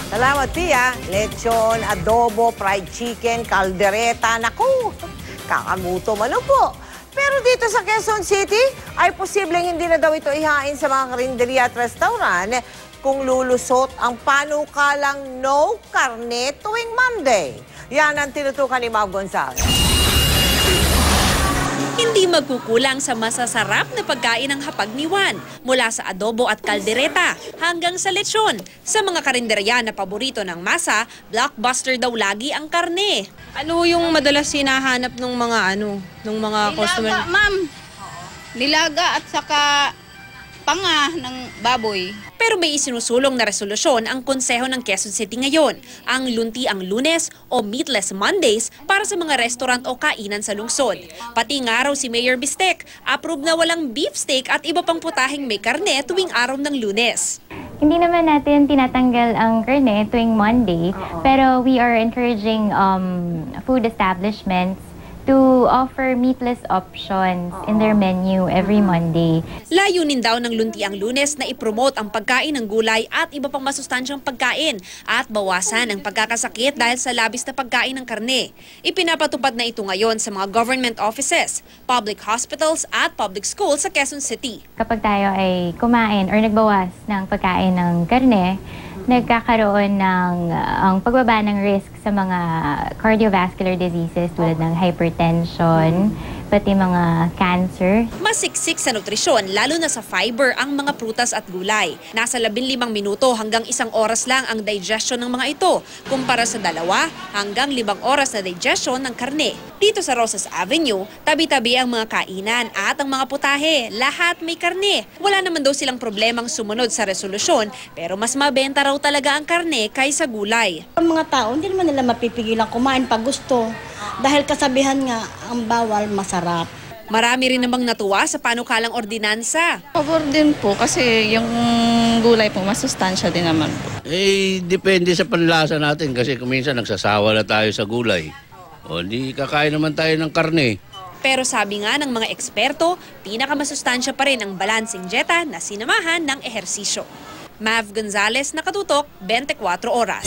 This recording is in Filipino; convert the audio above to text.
Salamat, Pia. Lechon, adobo, fried chicken, kaldereta. Naku, kakagutom ano po. Pero dito sa Quezon City, ay posibleng hindi na daw ito ihain sa mga karinderya at restaurant kung lulusot ang panukalang no karne tuwing Monday. Yan ang tinutukan ni Mav Gonzalez. Hindi magkukulang sa masasarap na pagkain ng hapagniwan mula sa adobo at kaldereta hanggang sa lechon. Sa mga karinderya na paborito ng masa, blockbuster daw lagi ang karne. Ano yung madalas hinahanap ng mga customer? Nilaga, ma'am. Nilaga at saka panga ng baboy. Pero may isinusulong na resolusyon ang Konseho ng Quezon City ngayon, ang Lunti ang Lunes o Meatless Mondays para sa mga restaurant o kainan sa lungsod. Pati nga raw si Mayor Bistek, approve na walang beef steak at iba pang putahing may karne tuwing araw ng Lunes. Hindi naman natin tinatanggal ang karne tuwing Monday, pero we are encouraging food establishments to offer meatless options in their menu every Monday. Layunin daw ng Lunti ang Lunes na ipromote ang pagkain ng gulay at iba pang masustansyang pagkain at bawasan ang pagkakasakit dahil sa labis na pagkain ng karne. Ipinapatupad na ito ngayon sa mga government offices, public hospitals at public schools sa Quezon City. Kapag tayo ay kumain or nagbawas ng pagkain ng karne, nagkakaroon ng ang pagbaba ng risk sa mga cardiovascular diseases tulad ng hypertension, pati mga cancer. Masiksik sa nutrisyon, lalo na sa fiber ang mga prutas at gulay. Nasa 15 minuto hanggang 1 oras lang ang digestion ng mga ito, kumpara sa 2 hanggang 5 oras na digestion ng karne. Dito sa Rosas Avenue, tabi-tabi ang mga kainan at ang mga putahe. Lahat may karne. Wala naman daw silang problemang sumunod sa resolusyon, pero mas mabenta raw talaga ang karne kaysa gulay. Ang mga tao, hindi naman nila mapipigilan kumain pag gusto. Dahil kasabihan nga, ang bawal masarap. Marami rin namang natuwa sa panukalang ordinansa. Pabor din po kasi yung gulay po masustansya din naman po. Depende sa panlasa natin kasi kuminsan nagsasawa na tayo sa gulay. O di kakain naman tayo ng karne. Pero sabi nga ng mga eksperto, pinakamasustansya pa rin ang balancing dieta na sinamahan ng ehersisyo. Mav Gonzalez, Nakatutok, 24 Oras.